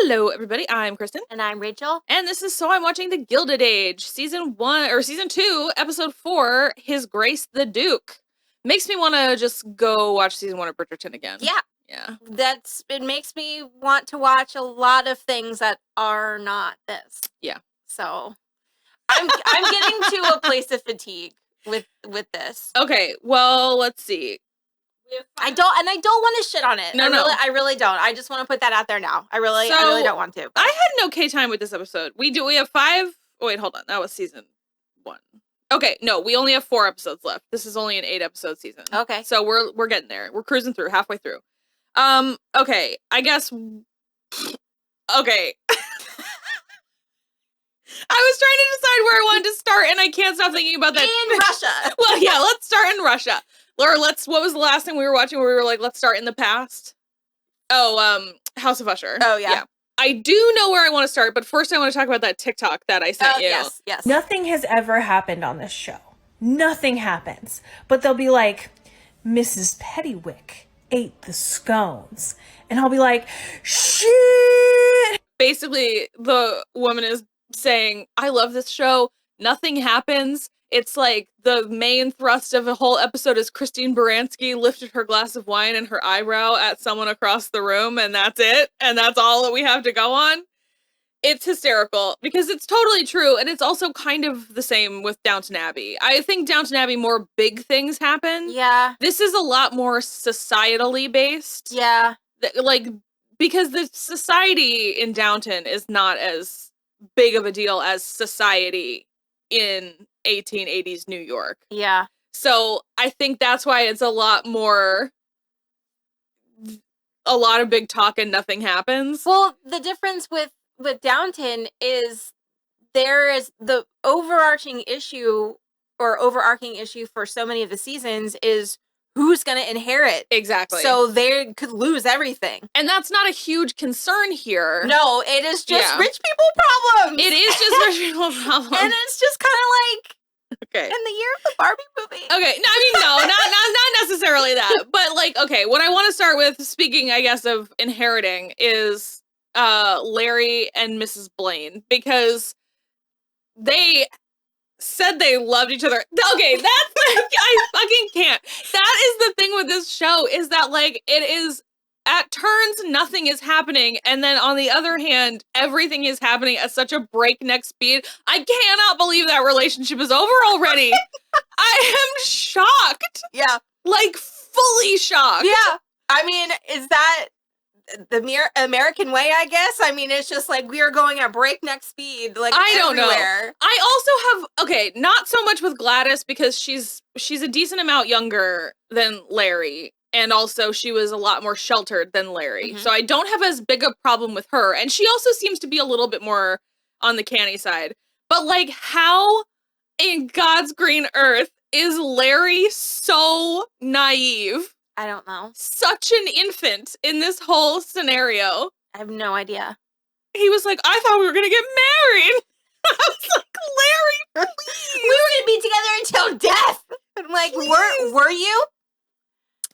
Hello, everybody. I'm Kristen. And I'm Rachel. And this is So I'm Watching the Gilded Age, Season 2, Episode 4, His Grace the Duke. Makes me want to just go watch Season 1 of Bridgerton again. Yeah. Yeah. It makes me want to watch a lot of things that are not this. Yeah. So I'm getting to a place of fatigue with this. Okay, well, let's see. I don't want to shit on it. No. I really don't. I just want to put that out there now. I really don't want to. I had an okay time with this episode. We have 5. Oh, wait, hold on. That was Season 1. Okay, no, we only have 4 episodes left. This is only an 8-episode season. Okay. So we're getting there. We're cruising through, halfway through. Okay, I guess. Okay. I was trying to decide where I wanted to start, and I can't stop thinking about that. In Russia. Well, yeah, let's start in Russia. Or what was the last thing we were watching where we were like, let's start in the past? Oh, House of Usher. Oh, yeah. I do know where I want to start, but first I want to talk about that TikTok that I sent you. Yes. Nothing has ever happened on this show. Nothing happens. But they'll be like, Mrs. Pettywick ate the scones. And I'll be like, shit! Basically, the woman is saying, I love this show. Nothing happens. It's like the main thrust of the whole episode is Christine Baranski lifted her glass of wine and her eyebrow at someone across the room, and that's it. And that's all that we have to go on. It's hysterical because it's totally true. And it's also kind of the same with Downton Abbey. I think Downton Abbey, more big things happen. Yeah. This is a lot more societally based. Yeah. Like, because the society in Downton is not as big of a deal as society in 1880s New York. Yeah. So I think that's why it's a lot of big talk and nothing happens. Well, the difference with Downton is there is the overarching issue for so many of the seasons is who's going to inherit. Exactly. So they could lose everything. And that's not a huge concern here. No, it is just rich people problems. It is just rich people problems. And it's just kind of like, okay, in the year of the Barbie movie. Okay, no, I mean, no, not necessarily that. But, like, okay, what I want to start with, speaking, I guess, of inheriting, is Larry and Mrs. Blaine. Because they said they loved each other. Okay, that's like, I fucking can't. That is the thing with this show, is that, like, it is, at turns, nothing is happening, and then on the other hand, everything is happening at such a breakneck speed. I cannot believe that relationship is over already. I am shocked. Yeah. Like, fully shocked. Yeah. I mean, is that the American way, I guess? I mean, it's just like we are going at breakneck speed, like, I don't everywhere. know. I also have, okay, not so much with Gladys, because she's a decent amount younger than Larry. And also, she was a lot more sheltered than Larry. Mm-hmm. So I don't have as big a problem with her. And she also seems to be a little bit more on the canny side. But, like, how in God's green earth is Larry so naive? I don't know. Such an infant in this whole scenario. I have no idea. He was like, I thought we were going to get married. I was like, Larry, please. We were going to be together until death. I'm like, were you?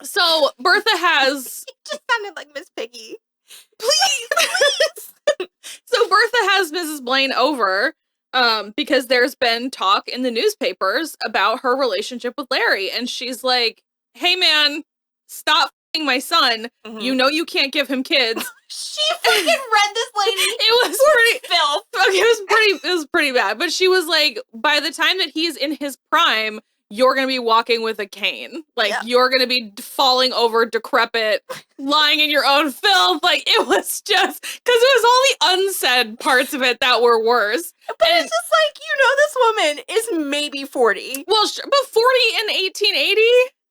So Bertha has... You just sounded like Miss Piggy. Please. So Bertha has Mrs. Blaine over because there's been talk in the newspapers about her relationship with Larry. And she's like, hey, man, stop f***ing my son. Mm-hmm. You know you can't give him kids. She freaking read this lady. It was pretty filth. Okay, it was pretty bad. But she was like, by the time that he's in his prime, you're going to be walking with a cane. Like, You're going to be falling over, decrepit, lying in your own filth. Like, it was just, because it was all the unsaid parts of it that were worse. But it's just like, this woman is maybe 40. Well, but 40 in 1880?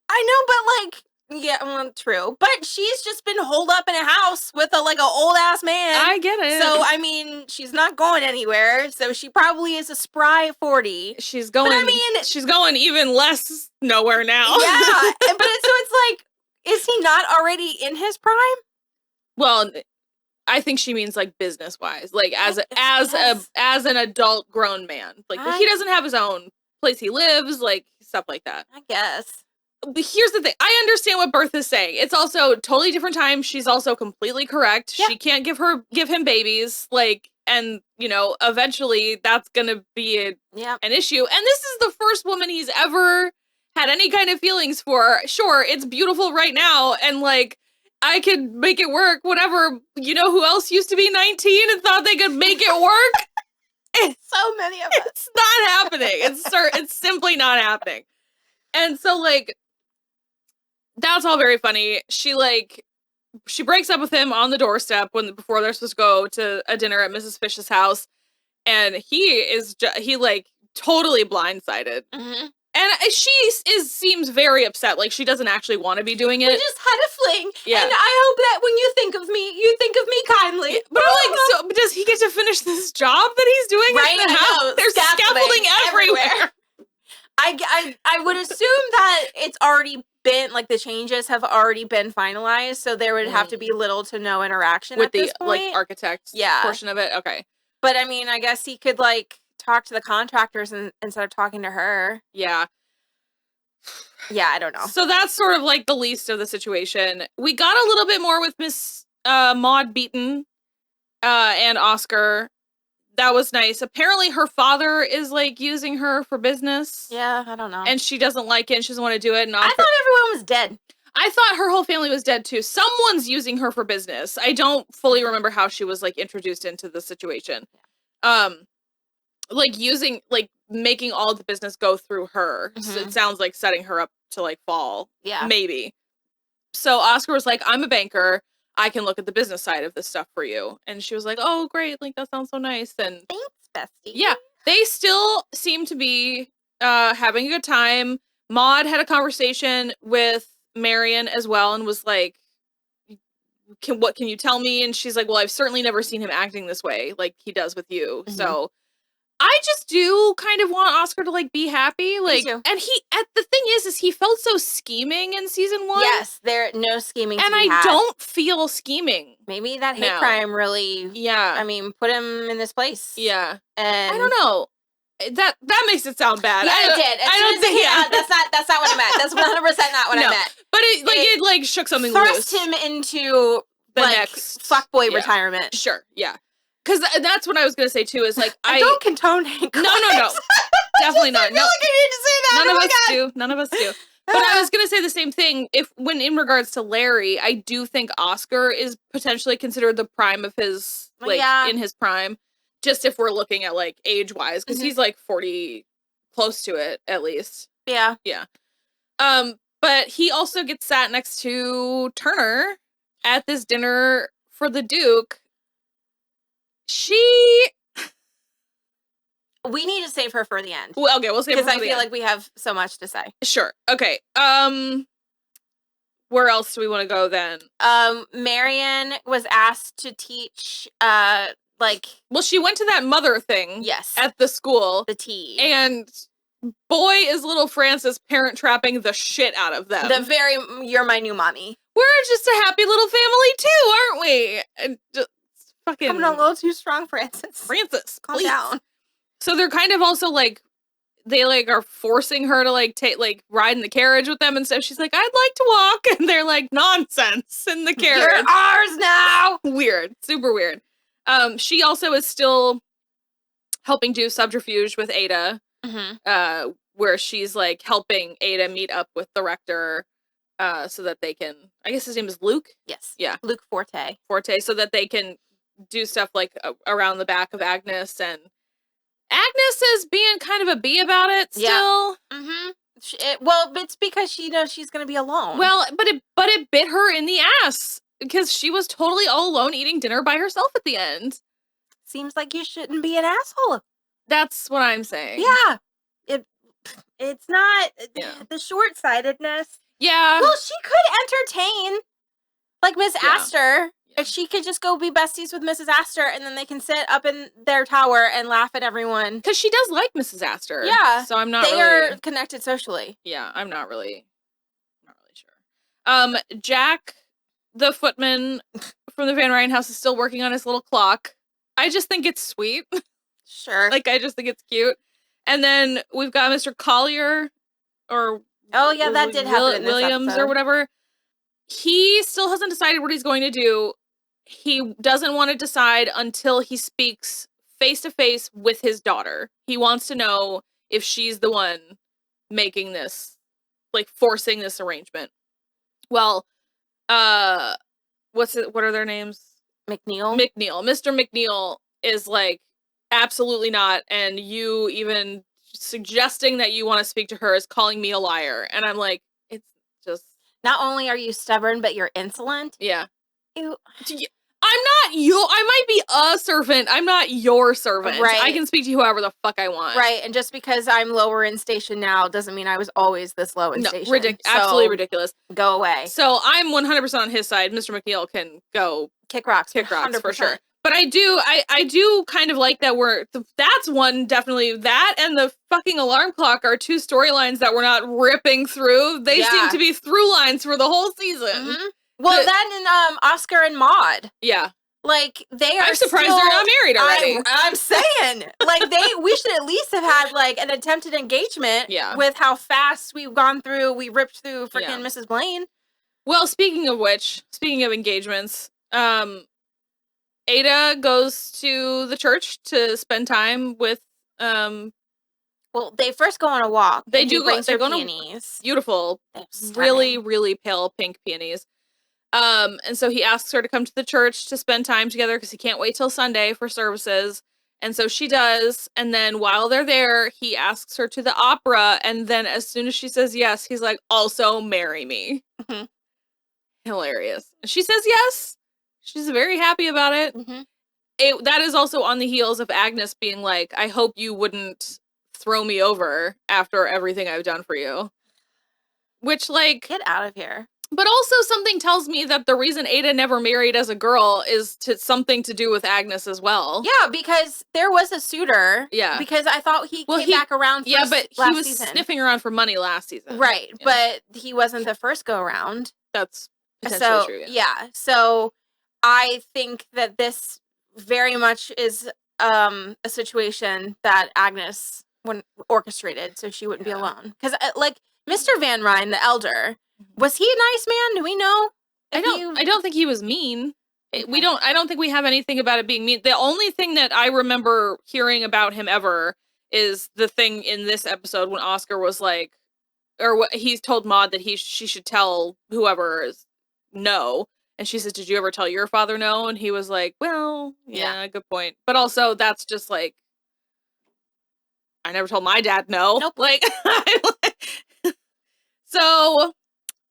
I know, but, like, yeah, well, true. But she's just been holed up in a house with a old ass man. I get it. So, I mean, she's not going anywhere. So she probably is a spry 40. She's going even less nowhere now. Yeah. But it's like, is he not already in his prime? Well, I think she means, like, business wise, like as an adult grown man. Like, he doesn't have his own place he lives, like, stuff like that. I guess. But here's the thing. I understand what Bertha's saying. It's also totally different time. She's also completely correct. Yeah. She can't give him babies. Like, and eventually that's gonna be an issue. And this is the first woman he's ever had any kind of feelings for. Sure, it's beautiful right now, and like I could make it work. Whatever. You know who else used to be 19 and thought they could make it work? So many of us. It's not happening. It's simply not happening. And so like. That's all very funny. She breaks up with him on the doorstep before they're supposed to go to a dinner at Mrs. Fish's house, and he totally blindsided. Mm-hmm. And she seems very upset. Like she doesn't actually want to be doing it. We just had a fling, yeah. And I hope that when you think of me, you think of me kindly. Yeah, but so does he get to finish this job that he's doing? Right, at the house? There's scaffolding everywhere. I would assume that it's already been the changes have already been finalized, so there would have to be little to no interaction with at this point. Architect portion of it. Okay, but I mean, I guess he could talk to the contractors instead of talking to her. Yeah, I don't know. So that's sort of the least of the situation. We got a little bit more with Miss Maud Beaton and Oscar. That was nice. Apparently her father is using her for business. Yeah, I don't know. And she doesn't like it and she doesn't want to do it. And I thought everyone was dead. I thought her whole family was dead too. Someone's using her for business. I don't fully remember how she was introduced into the situation. Making all the business go through her. Mm-hmm. So it sounds like setting her up to fall. Yeah. Maybe. So Oscar was like, I'm a banker. I can look at the business side of this stuff for you. And she was like, oh, great. That sounds so nice. And thanks, bestie. Yeah. They still seem to be having a good time. Maud had a conversation with Marion as well and was like, what can you tell me? And she's like, well, I've certainly never seen him acting this way like he does with you. Mm-hmm. So I just do kind of want Oscar to be happy. And the thing is he felt so scheming in season 1. Yes, there no scheming. And I don't feel scheming. Maybe that hate crime really put him in this place. Yeah. And I don't know. That makes it sound bad. Yeah, it did. I don't think that's not what I meant. That's 100% not what I meant. But it shook something loose. Thrust him into the next fuckboy retirement. Sure, yeah. Because that's what I was going to say, too, is I don't condone hate crimes. No. Definitely not. I feel like I need to say that. None of us do. But I was going to say the same thing. When in regards to Larry, I do think Oscar is potentially considered the prime of his, in his prime. Just if we're looking at, age-wise. Because he's, 40, close to it, at least. Yeah. Yeah. But he also gets sat next to Turner at this dinner for the Duke. We need to save her for the end. Well, okay, we'll save her for the end. Because I feel like we have so much to say. Sure. Okay. Where else do we want to go then? Marion was asked to teach, well, she went to that mother thing. Yes. At the school. The tea. And boy, is little Frances parent trapping the shit out of them. You're my new mommy. We're just a happy little family too, aren't we? Just fucking coming a little too strong, Frances. Calm please. Down. So they're kind of also they are forcing her to take ride in the carriage with them and stuff. She's like, I'd like to walk, and they're like, nonsense in the carriage. You're ours now. Weird, super weird. She also is still helping do subterfuge with Ada, where she's helping Ada meet up with the rector, so that they can. I guess his name is Luke. Yes. Yeah. Luke Forte, so that they can do stuff around the back of Agnes, and Agnes is being kind of a bee about it still. Yeah. Mm-hmm. Well, it's because she knows she's going to be alone. Well, but it bit her in the ass because she was totally all alone eating dinner by herself at the end. Seems like you shouldn't be an asshole. That's what I'm saying. Yeah. It's not the short-sightedness. Yeah. Well, she could entertain Miss Astor. If she could just go be besties with Mrs. Astor, and then they can sit up in their tower and laugh at everyone. Because she does like Mrs. Astor. Yeah. So I'm not They are connected socially. Yeah, I'm not really sure. Jack, the footman from the Van Ryan house, is still working on his little clock. I just think it's sweet. Sure. I just think it's cute. And then we've got Mr. Collier, or Oh, yeah, that did happen in this Williams episode. or whatever. He still hasn't decided what he's going to do. He doesn't want to decide until he speaks face to face with his daughter. He wants to know if she's the one making this, like, forcing this arrangement. Well, what are their names? McNeil. Mr. McNeil is like, absolutely not, and you even suggesting that you want to speak to her is calling me a liar. And I'm like, it's just... Not only are you stubborn, but you're insolent. Yeah. Ew. I might be a servant. I'm not your servant. Right. I can speak to whoever the fuck I want. Right, and just because I'm lower in station now doesn't mean I was always this low in station. Absolutely ridiculous. Go away. So I'm 100% on his side. Mr. McNeil can go kick rocks 100%. For sure. But I do kind of like that that's one, definitely, that and the fucking alarm clock are two storylines that we're not ripping through. They seem to be through lines for the whole season. Mm-hmm. Well, that and Oscar and Maude. Yeah. Like, they are I'm surprised they're not married already. I'm saying. Like, we should at least have had, like, an attempted engagement with how fast we ripped through freaking Mrs. Blaine. Well, speaking of engagements, Ada goes to the church to spend time with, well, they first go on a walk. They do go on peonies. Beautiful, really, really pale pink peonies. And so he asks her to come to the church to spend time together because he can't wait till Sunday for services. And so she does. And then while they're there, he asks her to the opera. And then as soon as she says yes, he's like, also marry me. Mm-hmm. Hilarious. And she says yes. She's very happy about it. Mm-hmm. That is also on the heels of Agnes being like, I hope you wouldn't throw me over after everything I've done for you. Which, like... Get out of here. But also something tells me that the reason Ada never married as a girl is something to do with Agnes as well. Yeah, because there was a suitor. Yeah. Because I thought he came back around but he was sniffing around for money last season. Right, but he wasn't the first go-around. That's potentially true, yeah. So I think that this very much is a situation that Agnes orchestrated so she wouldn't be alone. Because, like, Mr. Van Ryn, the elder... Was he a nice man? Do we know? I don't think he was mean. Okay. I don't think we have anything about it being mean. The only thing that I remember hearing about him ever is the thing in this episode when Oscar was like, or what he's told Maude that she should tell whoever is no. And she says, did you ever tell your father no? And he was like, well, yeah, good point. But also that's just like, I never told my dad no. Nope. Like, so...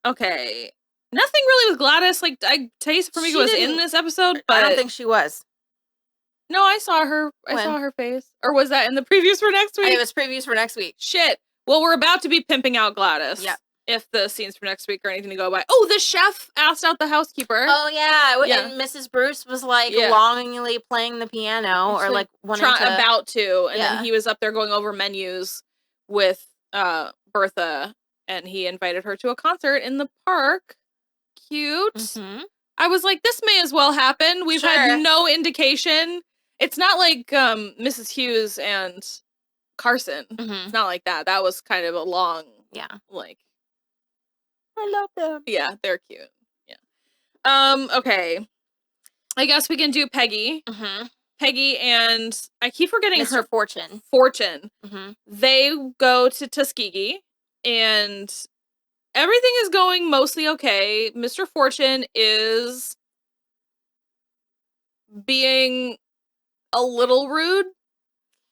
Okay. Nothing really with Gladys. Like, Taste Formiga was in this episode, but... I don't think she was. No, I saw her. I saw her face. Or was that in the previews for next week? It was previews for next week. Shit. Well, we're about to be pimping out Gladys. Yeah. If the scenes for next week are anything to go by. Oh, the chef asked out the housekeeper. Oh, yeah. And Mrs. Bruce was, like, longingly playing the piano or, like, about to. And then he was up there going over menus with Bertha. And he invited her to a concert in the park. Cute. Mm-hmm. I was like, this may as well happen. We've had no indication. It's not like Mrs. Hughes and Carson. Mm-hmm. It's not like that. That was kind of a long, like... I love them. Yeah, they're cute. Yeah. Okay. I guess we can do Peggy. Mm-hmm. Peggy and... I keep forgetting Mr. her... Fortune. Mm-hmm. They go to Tuskegee. And everything is going mostly okay. Mr. Fortune is being a little rude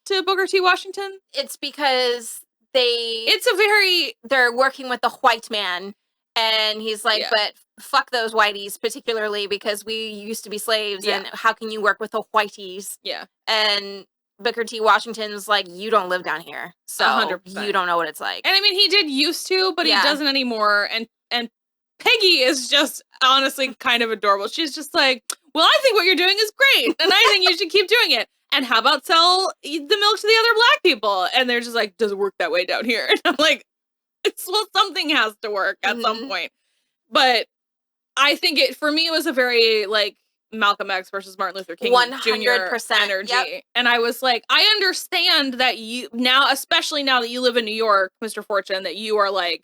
to Booker T. Washington. It's because they're working with the white man. And he's like, but fuck those whiteys, particularly because we used to be slaves. And how can you work with the whiteys? Yeah. And Booker T. Washington's like, you don't live down here, so 100%. You don't know what it's like. And I mean, he did used to, but he doesn't anymore. And Peggy is just honestly kind of adorable. She's just like, well, I think what you're doing is great, and I think you should keep doing it. And how about sell the milk to the other black people? And they're just like, does it work that way down here? And I'm like, something has to work at some point. But I think for me, it was a very, like, Malcolm X versus Martin Luther King 100% energy. Yep. And I was like, I understand that you now, especially now that you live in New York, Mr. Fortune, that you are like,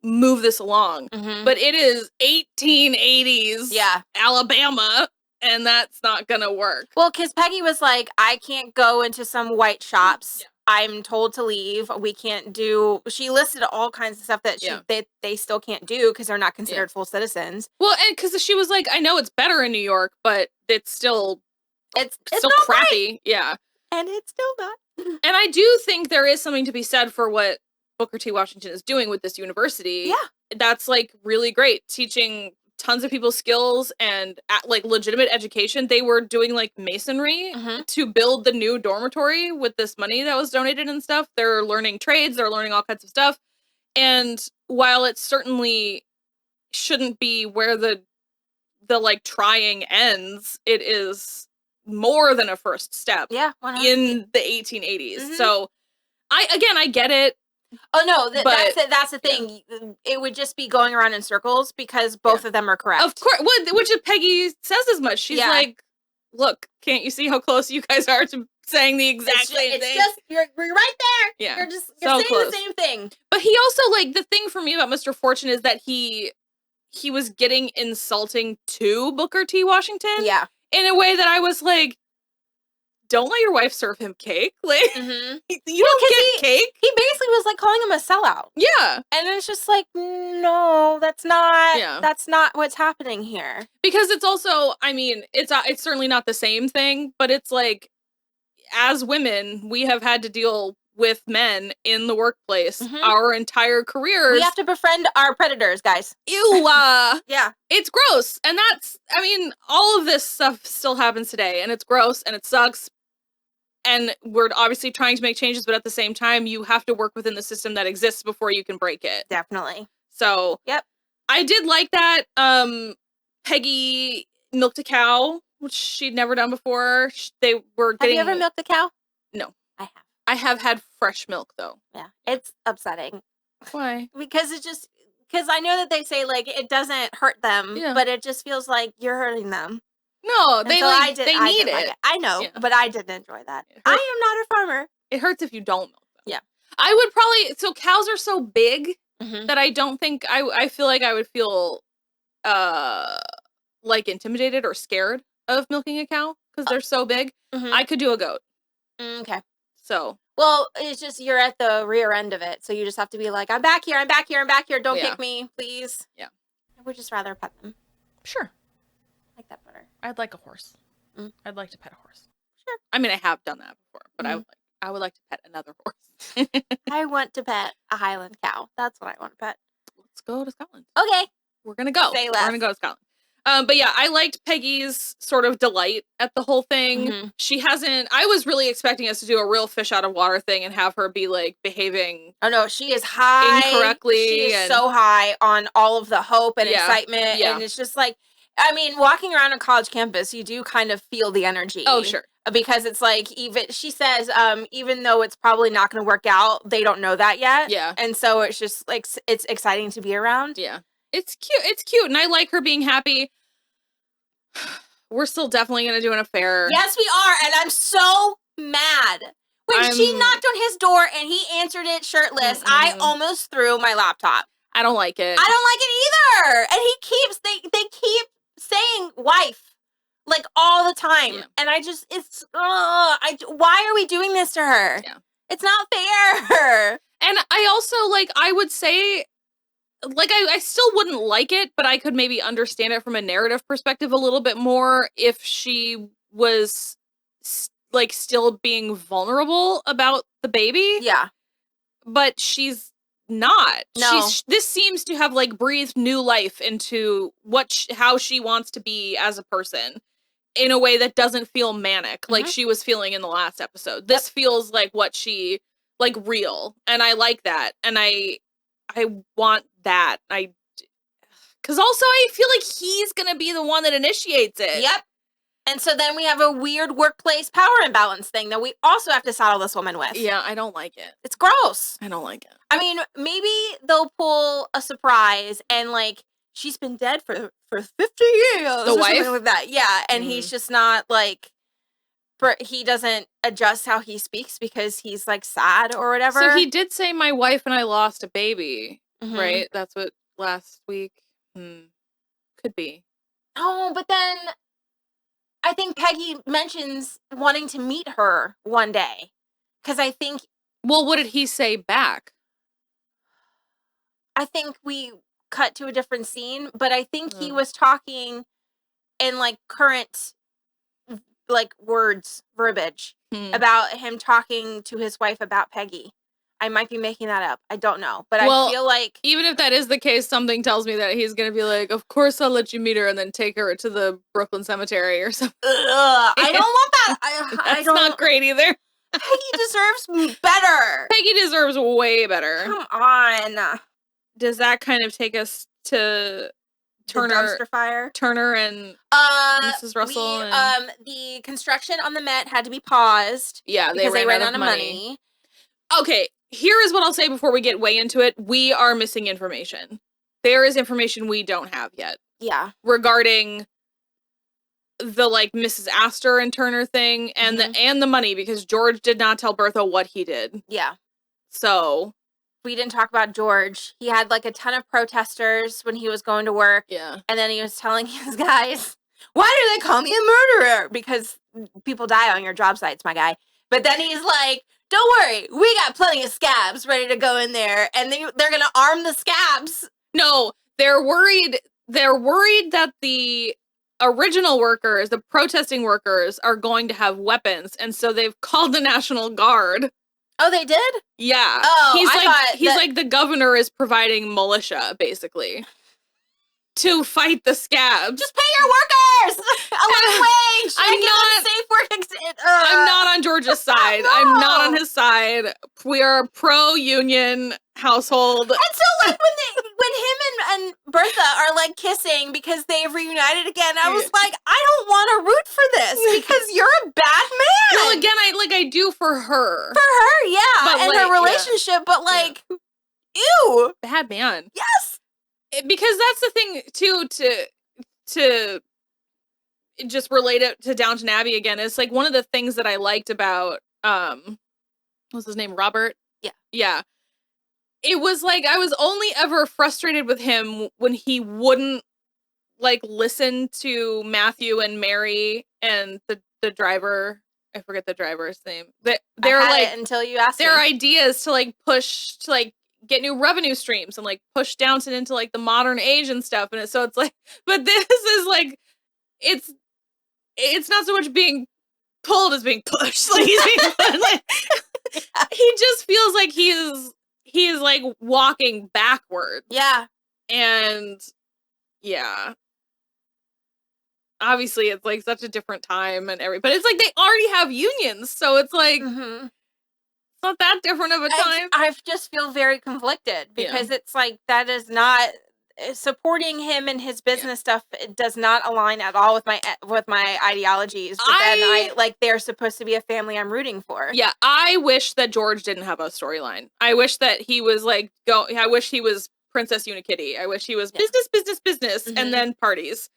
move this along. Mhm. But it is 1880s Yeah. Alabama, and that's not gonna work. Well, because Peggy was like, I can't go into some white shops. Yeah. I'm told to leave. We can't do. She listed all kinds of stuff that they still can't do because they're not considered full citizens. Well, and because she was like, I know it's better in New York, but it's still It's still not crappy. right. Yeah. And it's still not. And I do think there is something to be said for what Booker T. Washington is doing with this university. Yeah. That's like really great, teaching tons of people skills and like legitimate education. They were doing like masonry to build the new dormitory with this money that was donated and stuff. They're learning trades, they're learning all kinds of stuff. And while it certainly shouldn't be where the like trying ends, it is more than a first step. Yeah, 100%. In the 1880s. So I get it. Oh no, but, that's the thing. Yeah. It would just be going around in circles because both of them are correct. Of course, which Peggy says as much. She's like, "Look, can't you see how close you guys are to saying the exact same thing? It's just you're right there. Yeah, you're so saying close. the same thing." But he also like the thing for me about Mr. Fortune is that he was getting insulting to Booker T. Washington. Yeah, in a way that I was like, don't let your wife serve him cake. Like, you don't get cake. He basically was like calling him a sellout. Yeah. And it's just like, no, that's not what's happening here. Because it's also, I mean, it's certainly not the same thing, but it's like, as women, we have had to deal with men in the workplace our entire careers. We have to befriend our predators, guys. Ew. Yeah. It's gross. And that's, I mean, all of this stuff still happens today, and it's gross, and it sucks. And we're obviously trying to make changes, but at the same time, you have to work within the system that exists before you can break it. Definitely. So, yep. I did like that. Peggy milked a cow, which she'd never done before. They were getting... Have you ever milked a cow? No. I have. I have had fresh milk, though. Yeah. It's upsetting. Why? Because because I know that they say, like, it doesn't hurt them, but it just feels like you're hurting them. No, they need it. Like it. I know, but I didn't enjoy that. I am not a farmer. It hurts if you don't milk them. Yeah. I would probably, so cows are so big that I don't think, I feel like I would feel, like intimidated or scared of milking a cow because they're so big. I could do a goat. Okay. So. Well, it's just, you're at the rear end of it. So you just have to be like, I'm back here, I'm back here, I'm back here. Don't kick me, please. Yeah. I would just rather pet them. Sure. I like that better. I'd like a horse. I'd like to pet a horse. Sure. I mean, I have done that before, but I would like to pet another horse. I want to pet a Highland cow. That's what I want to pet. Let's go to Scotland. Okay. We're going to go. Say less. We're going to go to Scotland. But yeah, I liked Peggy's sort of delight at the whole thing. She hasn't, I was really expecting us to do a real fish out of water thing and have her be like behaving. Oh no, she is high. Incorrectly. She is so high on all of the hope and excitement. Yeah. And it's just like, I mean, walking around a college campus, you do kind of feel the energy. Oh, sure. Because it's like, even, she says, even though it's probably not going to work out, they don't know that yet. Yeah. And so it's just like, it's exciting to be around. Yeah. It's cute. It's cute. And I like her being happy. We're still definitely going to do an affair. Yes, we are. And I'm so mad. When she knocked on his door and he answered it shirtless, I almost threw my laptop. I don't like it. I don't like it either. And he keeps, they keep saying wife, like all the time. Yeah. And I just, it's, why are we doing this to her? Yeah. It's not fair. And I also, like, I would say, like, I still wouldn't like it, but I could maybe understand it from a narrative perspective a little bit more if she was, like, still being vulnerable about the baby. Yeah. But she's not. No. This seems to have, like, breathed new life into how she wants to be as a person in a way that doesn't feel manic like she was feeling in the last episode. This feels like what she, like, real. And I like that. And I want that. Because also I feel like he's going to be the one that initiates it. Yep. And so then we have a weird workplace power imbalance thing that we also have to saddle this woman with. Yeah, I don't like it. It's gross. I don't like it. I mean, maybe they'll pull a surprise and, like, she's been dead for 50 years. The wife? Like that. Yeah. And he's just not, like, he doesn't adjust how he speaks because he's, like, sad or whatever. So he did say, my wife and I lost a baby. right? That's what last week could be. Oh, but then I think Peggy mentions wanting to meet her one day. Because I think... Well, what did he say back? I think we cut to a different scene, but I think he was talking in, like, current, like, verbiage, about him talking to his wife about Peggy. I might be making that up. I don't know. But I feel like... even if that is the case, something tells me that he's going to be like, of course I'll let you meet her, and then take her to the Brooklyn Cemetery or something. I don't want that. That's not great either. Peggy deserves better. Peggy deserves way better. Come on. Does that kind of take us to Turner, dumpster fire? Turner and Mrs. Russell? The construction on the Met had to be paused. Yeah, because they ran out of money. Okay, here is what I'll say before we get way into it. We are missing information. There is information we don't have yet. Yeah. Regarding the, like, Mrs. Astor and Turner thing and the money, because George did not tell Bertha what he did. Yeah. So we didn't talk about George. He had, like, a ton of protesters when he was going to work. Yeah. And then he was telling his guys, why do they call me a murderer? Because people die on your job sites, my guy. But then he's like, don't worry, we got plenty of scabs ready to go in there, and they're going to arm the scabs. No, they're worried. They're worried that the original workers, the protesting workers, are going to have weapons, and so they've called the National Guard. Oh, they did? Yeah. Oh, he's like the governor is providing militia, basically, to fight the scabs. Just pay your workers a living wage. I'm not on George's side. No. I'm not on his side. We are a pro-union household. And so, like, when him and Bertha are, like, kissing because they've reunited again, I was like, I don't want to root for this because you're a bad man. Well, again, I do for her. For her, yeah, but, and like, her relationship, but, like, ew. Bad man. Yes. Because that's the thing, too, to just relate it to Downton Abbey again. It's like one of the things that I liked about, what's his name? Robert? Yeah. Yeah. It was like, I was only ever frustrated with him when he wouldn't, like, listen to Matthew and Mary and the driver. I forget the driver's name. They're like, until you asked their me. ideas to, like, push, to, like, get new revenue streams and, like, push Downton into, like, the modern age and stuff. And so it's like, but this is like, it's not so much being pulled as being pushed. Like, he's being, like, he just feels like he is like walking backwards. Yeah. And yeah. Obviously it's like such a different time and but it's like they already have unions, so it's like it's not that different of a time. I just feel very conflicted because it's like that is not supporting him and his business stuff. It does not align at all with my ideologies. But then I like they're supposed to be a family I'm rooting for. Yeah, I wish that George didn't have a storyline. I wish that he was like I wish he was Princess Unikitty. I wish he was business, and then parties.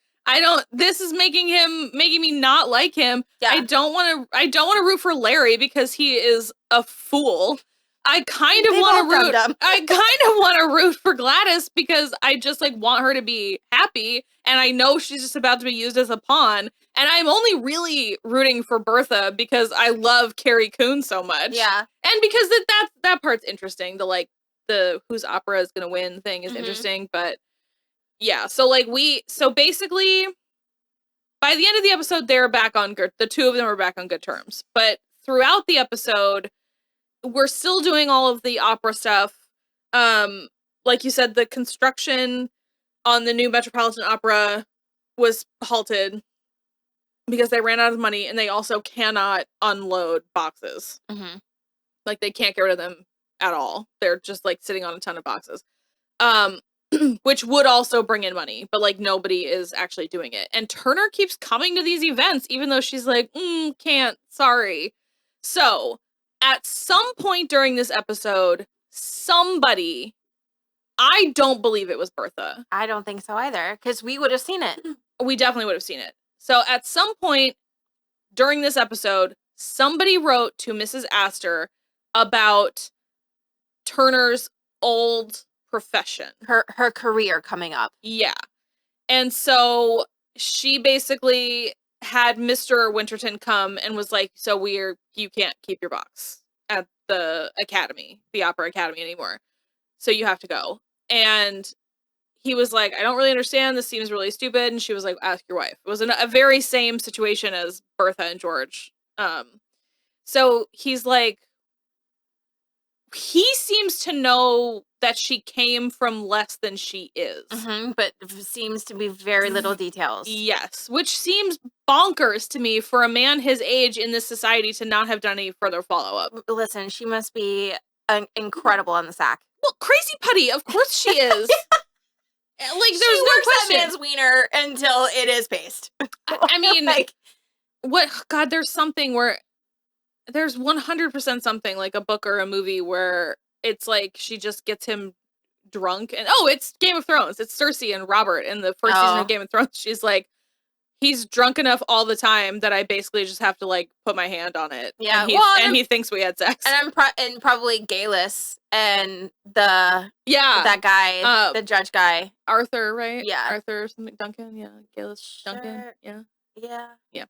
This is making me not like him. Yeah. I don't want to root for Larry because he is a fool. I kind of want to root for Gladys because I just like want her to be happy, and I know she's just about to be used as a pawn. And I'm only really rooting for Bertha because I love Carrie Coon so much. Yeah, and because that part's interesting. The whose opera is gonna win thing is interesting, but yeah. So basically, by the end of the episode, they're back on good. The two of them are back on good terms, but throughout the episode, we're still doing all of the opera stuff. Like you said, the construction on the new Metropolitan Opera was halted because they ran out of money, and they also cannot unload boxes. Like, they can't get rid of them at all. They're just, like, sitting on a ton of boxes. Which would also bring in money, but, like, nobody is actually doing it. And Turner keeps coming to these events, even though she's like, can't, sorry. So, at some point during this episode, somebody, I don't believe it was Bertha. I don't think so either, because we would have seen it. We definitely would have seen it. So at some point during this episode, somebody wrote to Mrs. Astor about Turner's old profession. Her career coming up. Yeah. And so she basically had Mr. Winterton come and was like, so you can't keep your box at the academy, the opera academy anymore. So you have to go. And he was like, I don't really understand. This seems really stupid. And she was like, ask your wife. It was a very same situation as Bertha and George. So he's like, he seems to know that she came from less than she is. But seems to be very little details. Yes, which seems bonkers to me for a man his age in this society to not have done any further follow-up. Listen, she must be incredible on the sack. Well, crazy putty, of course she is. Like, there's she no works question. that man's wiener until it is paste. I mean, like, God, there's something where there's 100% something like a book or a movie where it's like she just gets him drunk and it's Game of Thrones. It's Cersei and Robert in the first season of Game of Thrones. She's like, he's drunk enough all the time that I basically just have to like put my hand on it. Yeah, and he thinks we had sex. And and probably Galus and that guy, the judge guy, Arthur, right? Yeah, Arthur something Duncan. Yeah, Galus Duncan. Yeah.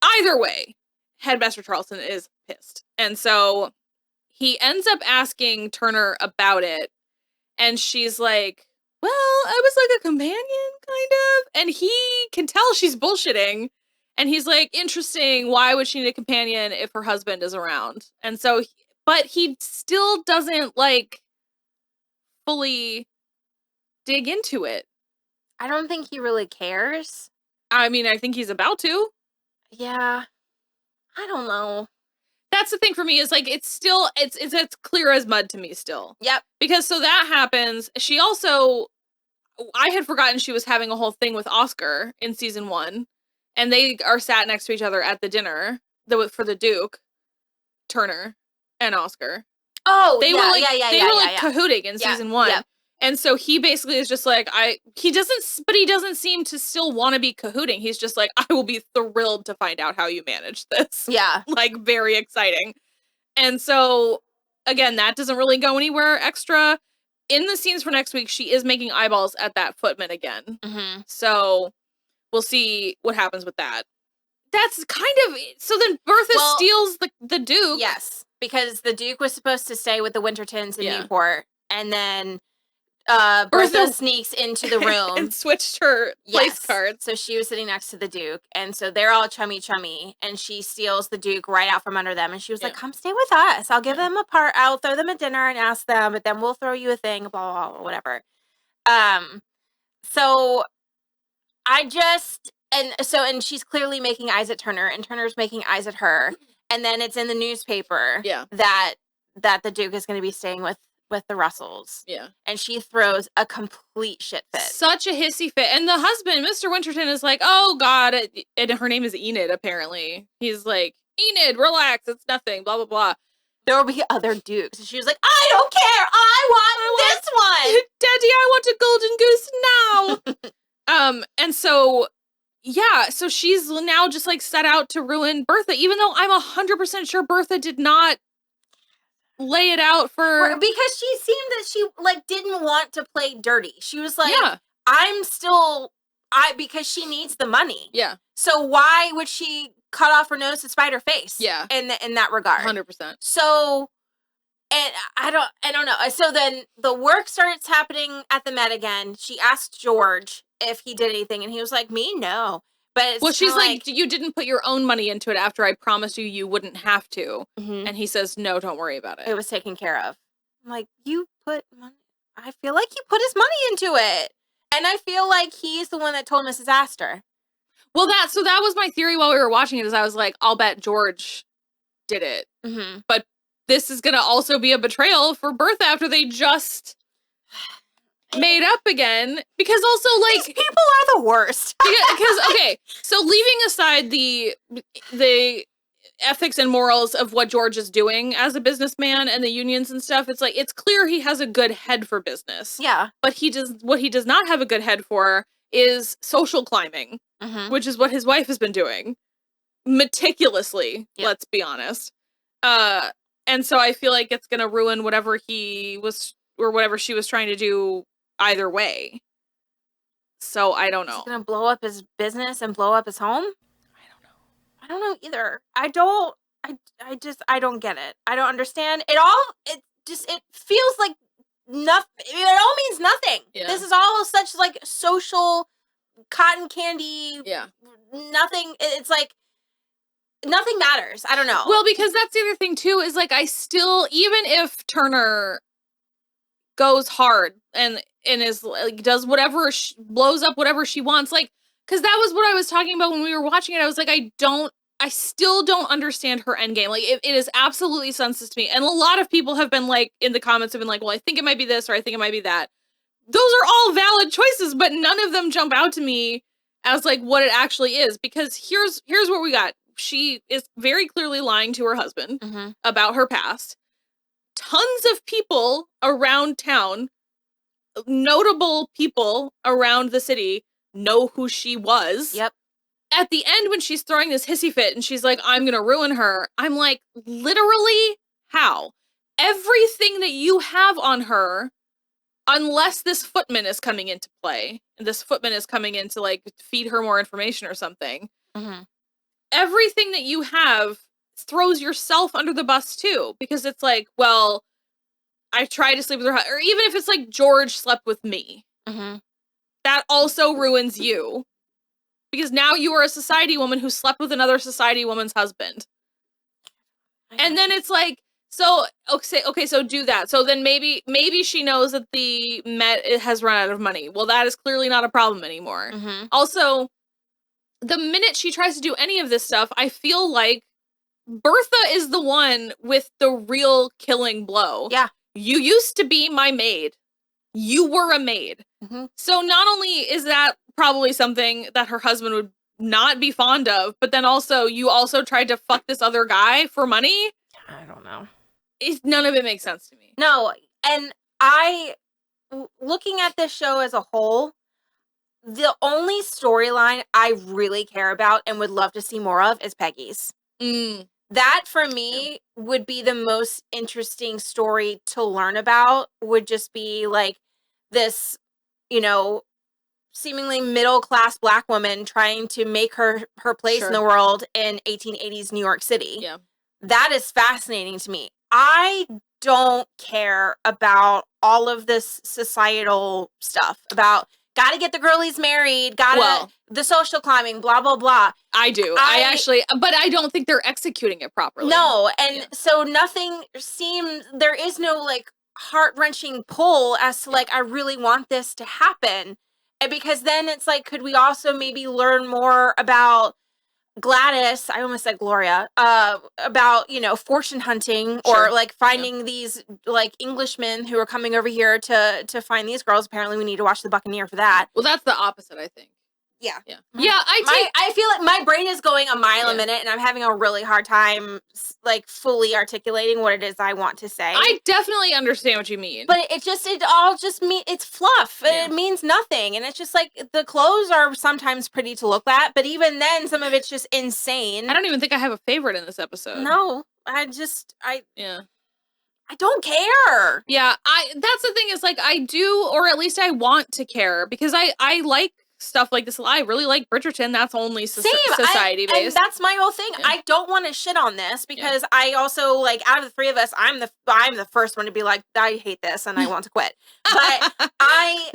Either way, Headmaster Charleston is pissed, and so he ends up asking Turner about it, and she's like, well, I was like a companion, kind of. And he can tell she's bullshitting. And he's like, interesting, why would she need a companion if her husband is around? And so, but he still doesn't, like, fully dig into it. I don't think he really cares. I mean, I think he's about to. Yeah. I don't know. That's the thing for me is like, it's still, it's clear as mud to me still. Yep. Because so that happens. She also, I had forgotten she was having a whole thing with Oscar in season 1. And they are sat next to each other at the dinner for the Duke, Turner and Oscar. Oh, they were like yeah. cahooting in season 1. Yeah. And so he basically is just like, he doesn't seem to still want to be cahooting. He's just like, I will be thrilled to find out how you manage this. Yeah. Like, very exciting. And so, again, that doesn't really go anywhere extra. In the scenes for next week, she is making eyeballs at that footman again. Mm-hmm. So we'll see what happens with that. That's kind of, so then Bertha steals the Duke. Yes, because the Duke was supposed to stay with the Wintertons in Newport, and then Bertha sneaks into the room and switched her place cards. So she was sitting next to the Duke, and so they're all chummy, and she steals the Duke right out from under them, and she was like, "Come stay with us. I'll give them a part. I'll throw them a dinner and ask them, but then we'll throw you a thing, blah blah blah, whatever." So I just and she's clearly making eyes at Turner, and Turner's making eyes at her, and then it's in the newspaper that the Duke is going to be staying with the Russells. Yeah. And she throws a complete shit fit. Such a hissy fit. And the husband, Mr. Winterton, is like, oh, God. And her name is Enid, apparently. He's like, Enid, relax. It's nothing. Blah, blah, blah. There will be other Dukes. And she was like, I don't care. I want this one. Daddy, I want a golden goose now. And so, yeah. So she's now just like set out to ruin Bertha, even though I'm 100% sure Bertha did not lay it out for, because she seemed that she like didn't want to play dirty. She was like, because she needs the money. Yeah. So why would she cut off her nose to spite her face? Yeah. In that regard. 100%. So, and I don't know. So then the work starts happening at the Met again. She asked George if he did anything, and he was like, "Me, no." But it's she's like, you didn't put your own money into it after I promised you wouldn't have to. Mm-hmm. And he says, no, don't worry about it. It was taken care of. I'm like, you put money. I feel like he put his money into it. And I feel like he's the one that told Mrs. Astor. Well, that was my theory while we were watching it, is I was like, I'll bet George did it. Mm-hmm. But this is going to also be a betrayal for Bertha after they just made up again, because also like these people are the worst. because okay, so leaving aside the ethics and morals of what George is doing as a businessman and the unions and stuff, it's like it's clear he has a good head for business. Yeah, but what he does not have a good head for is social climbing, which is what his wife has been doing meticulously. Yep. Let's be honest. And so I feel like it's gonna ruin whatever he was or whatever she was trying to do either way. So I don't know. Is he gonna blow up his business and blow up his home? I don't know either. I don't get it. I don't understand. It feels like nothing. It all means nothing. Yeah. This is all such like social cotton candy. Yeah. Nothing. It's like nothing matters. I don't know. Well, because that's the other thing too, is like I still, even if Turner goes hard and is like does whatever, blows up whatever she wants, like, because that was what I was talking about when we were watching it. I was like, I still don't understand her endgame. Like, it is absolutely senseless to me. And a lot of people have been like, in the comments have been like, well, I think it might be this or I think it might be that. Those are all valid choices, but none of them jump out to me as like what it actually is. Because here's what we got. She is very clearly lying to her husband about her past. Tons of people around town, notable people around the city, know who she was. Yep. At the end, when she's throwing this hissy fit and she's like, I'm gonna ruin her, I'm like, literally, how? Everything that you have on her, unless this footman is coming into play, and this footman is coming in to like feed her more information or something, everything that you have throws yourself under the bus too, because it's like, well, I tried to sleep with her, or even if it's like George slept with me, that also ruins you. Because now you are a society woman who slept with another society woman's husband. And then it's like, so, okay, so do that. So then maybe she knows that the Met has run out of money. Well, that is clearly not a problem anymore. Also, the minute she tries to do any of this stuff, I feel like Bertha is the one with the real killing blow. Yeah. You used to be my maid. You were a maid. So not only is that probably something that her husband would not be fond of, but then also you also tried to fuck this other guy for money. I don't know. None of it makes sense to me. No, and looking at this show as a whole, the only storyline I really care about and would love to see more of is Peggy's. That, for me, would be the most interesting story to learn about, would just be, like, this, you know, seemingly middle-class Black woman trying to make her place in the world in 1880s New York City. Yeah. That is fascinating to me. I don't care about all of this societal stuff, about gotta get the girlies married, the social climbing, blah, blah, blah. I do. I actually, but I don't think they're executing it properly. No, and so nothing seems, there is no, like, heart-wrenching pull as to, like, I really want this to happen. And because then it's like, could we also maybe learn more about Gladys, I almost said Gloria, about, you know, fortune hunting or like finding these like Englishmen who are coming over here to find these girls. Apparently we need to watch The Buccaneer for that. Well, that's the opposite, I think. Yeah. Yeah. Yeah, I feel like my brain is going a mile a minute and I'm having a really hard time like fully articulating what it is I want to say. I definitely understand what you mean. But it all just means it's fluff. Yeah. It means nothing. And it's just like the clothes are sometimes pretty to look at, but even then some of it's just insane. I don't even think I have a favorite in this episode. No. I don't care. Yeah, that's the thing is like I do, or at least I want to care because I like stuff like this. I really like Bridgerton. That's only society based. And that's my whole thing. Yeah. I don't want to shit on this because I also like out of the three of us, I'm the first one to be like, I hate this and I want to quit. But I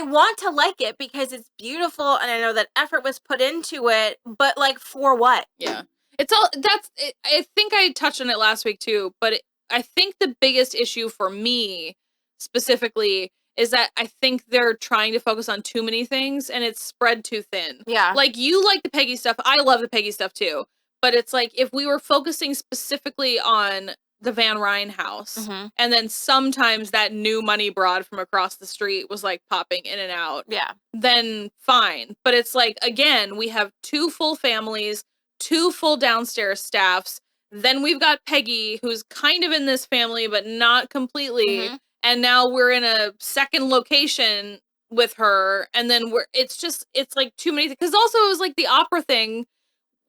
want to like it because it's beautiful and I know that effort was put into it. But like for what? Yeah, I think I touched on it last week too. But I think the biggest issue for me specifically is that I think they're trying to focus on too many things and it's spread too thin. Yeah. Like, you like the Peggy stuff. I love the Peggy stuff, too. But it's like, if we were focusing specifically on the Van Ryn house, and then sometimes that new money broad from across the street was, like, popping in and out, then fine. But it's like, again, we have 2 full families, 2 full downstairs staffs. Then we've got Peggy, who's kind of in this family, but not completely. And now we're in a second location with her. And then it's like too many things. Because also it was like the opera thing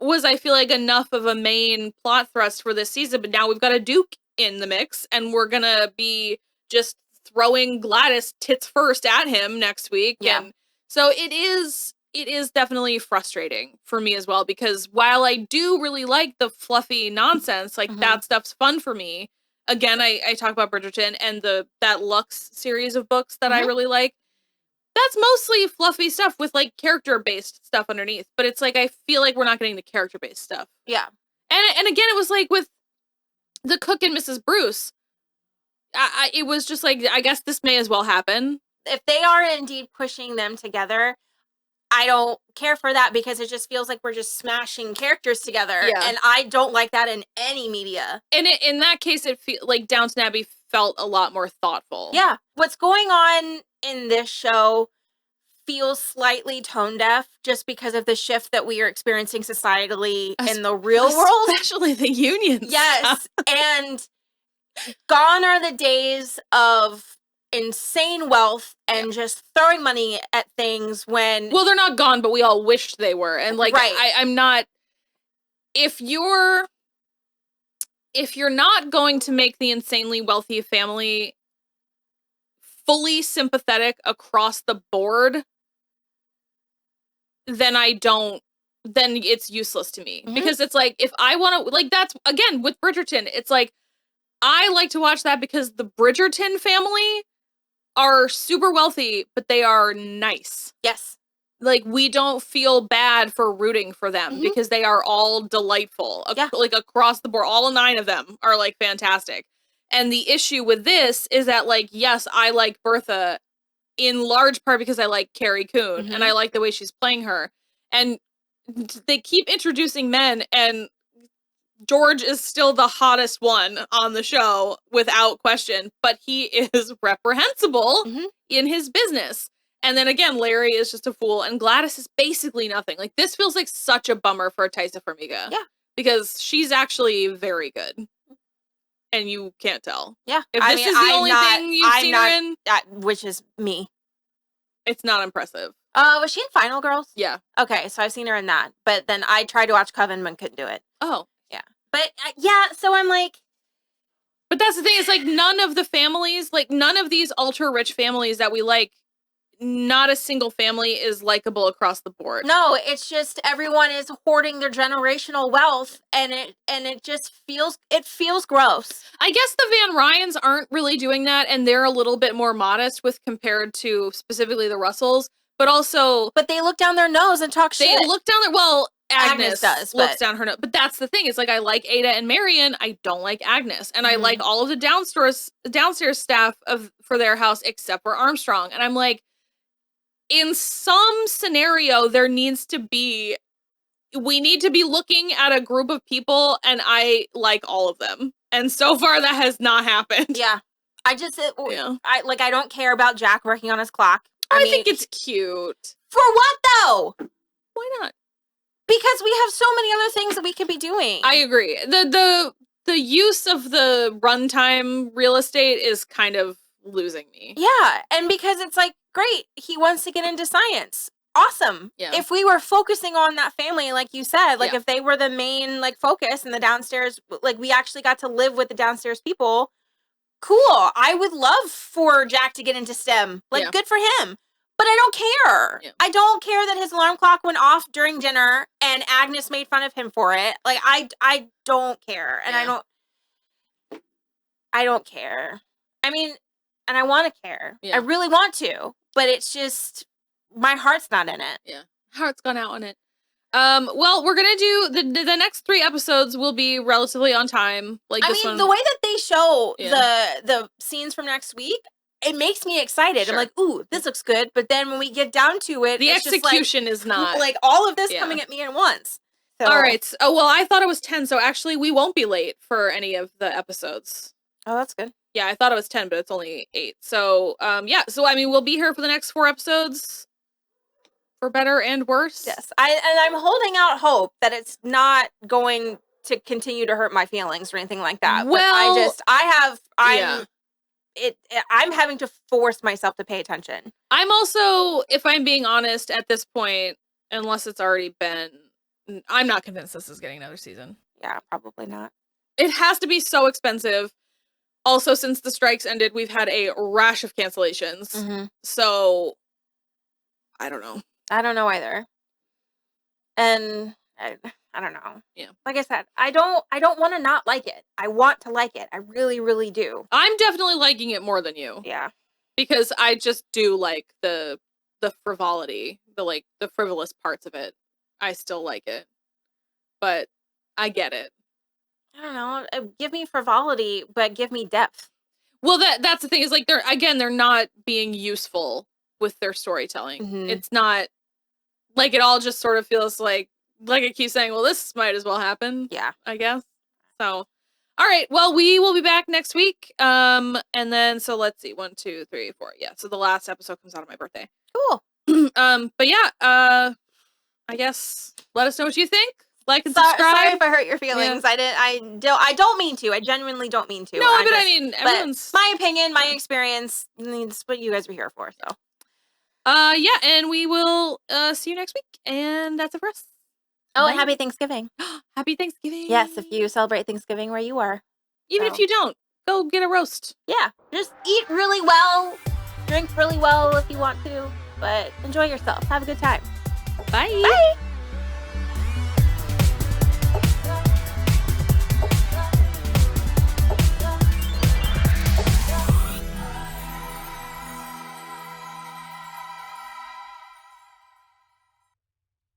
was, I feel like, enough of a main plot thrust for this season. But now we've got a Duke in the mix. And we're going to be just throwing Gladys tits first at him next week. Yeah. And so it is definitely frustrating for me as well, because while I do really like the fluffy nonsense, like that stuff's fun for me. Again, I talk about Bridgerton and that Lux series of books that I really like. That's mostly fluffy stuff with like character-based stuff underneath. But it's like I feel like we're not getting the character-based stuff. Yeah. And again, it was like with the cook and Mrs. Bruce. It was just like, I guess this may as well happen. If they are indeed pushing them together, I don't care for that, because it just feels like we're just smashing characters together. Yeah. And I don't like that in any media. And in that case, it like Downton Abbey felt a lot more thoughtful. Yeah. What's going on in this show feels slightly tone deaf, just because of the shift that we are experiencing societally in the real world. Especially the unions. Yes. And gone are the days of insane wealth and just throwing money at things when... Well, they're not gone, but we all wished they were. And like, I'm not... If you're not going to make the insanely wealthy family fully sympathetic across the board, then it's useless to me. Because it's like, if I want to, like, that's, again, with Bridgerton, it's like, I like to watch that because the Bridgerton family are super wealthy, but they are nice. Yes. Like, we don't feel bad for rooting for them because they are all delightful. Like, across the board, all 9 of them are, like, fantastic. And the issue with this is that, like, yes, I like Bertha in large part because I like Carrie Coon and I like the way she's playing her. And they keep introducing men, and George is still the hottest one on the show without question, but he is reprehensible in his business. And then again, Larry is just a fool, and Gladys is basically nothing. Like, this feels like such a bummer for Taissa Farmiga. Yeah. Because she's actually very good. And you can't tell. Yeah. If this is the only thing you've seen her in, which is me. It's not impressive. Was she in Final Girls? Yeah. Okay, so I've seen her in that. But then I tried to watch Coven but couldn't do it. Oh. Yeah. But, yeah, so I'm like... But that's the thing, it's like none of the families, like none of these ultra-rich families that we like, not a single family is likable across the board. No, it's just everyone is hoarding their generational wealth, and it just feels gross. I guess the Van Ryans aren't really doing that, and they're a little bit more modest with compared to specifically the Russells, but also... But they look down their nose and talk shit. They look down their... Well, Agnes does, looks down her nose. But that's the thing. It's like, I like Ada and Marion. I don't like Agnes. And I like all of the downstairs staff for their house except for Armstrong. And I'm like, in some scenario, we need to be looking at a group of people, and I like all of them. And so far, that has not happened. Yeah. I don't care about Jack working on his clock. I mean, think it's cute. For what, though? Why not? Because we have so many other things that we could be doing. I agree. The use of the runtime real estate is kind of losing me. Yeah, and because it's like, great, he wants to get into science. Awesome. Yeah. If we were focusing on that family, like you said, like if they were the main like focus in the downstairs, like we actually got to live with the downstairs people, cool. I would love for Jack to get into STEM. Like, good for him. But I don't care. Yeah. I don't care that his alarm clock went off during dinner and Agnes made fun of him for it. Like, I don't care. And I don't care. I mean, and I want to care. Yeah. I really want to. But it's just, my heart's not in it. Yeah. Heart's gone out on it. Well, we're gonna do the next 3 episodes will be relatively on time. Like, the way that they show the scenes from next week, it makes me excited. Sure. I'm like, ooh, this looks good. But then when we get down to it, the execution is not like all of this coming at me at once. So. All right. Oh, well, I thought it was 10, so actually we won't be late for any of the episodes. Oh, that's good. Yeah, I thought it was 10, but it's only 8. So, so I mean, we'll be here for the next 4 episodes. For better and worse. Yes. I'm holding out hope that it's not going to continue to hurt my feelings or anything like that. Well, but I'm having to force myself to pay attention. I'm also, if I'm being honest at this point, unless it's already been, I'm not convinced this is getting another season. Yeah, probably not. It has to be so expensive. Also, since the strikes ended, we've had a rash of cancellations. Mhm. So, I don't know. I don't know either. And I don't know. Yeah. Like I said, I don't want to not like it. I want to like it. I really, really do. I'm definitely liking it more than you. Yeah. Because I just do like the frivolity, the frivolous parts of it. I still like it. But I get it. I don't know. Give me frivolity, but give me depth. Well, that's the thing, is like they're not being useful with their storytelling. Mhm. It's not like, it all just sort of feels like I keep saying, well, this might as well happen. Yeah. I guess. So, all right. Well, we will be back next week. And then, so let's see, 1, 2, 3, 4. Yeah. So the last episode comes out on my birthday. Cool. But yeah, I guess let us know what you think. Like and subscribe. Sorry if I hurt your feelings. Yeah. I don't mean to. I genuinely don't mean to. No, I mean, everyone's my opinion, my experience. It's what you guys are here for. So. Yeah, and we will see you next week. And that's it for us. Oh, Bye. and happy Thanksgiving. Happy Thanksgiving. Yes, if you celebrate Thanksgiving where you are. Even if you don't, go get a roast. Yeah, just eat really well, drink really well if you want to, but enjoy yourself. Have a good time. Bye. Bye.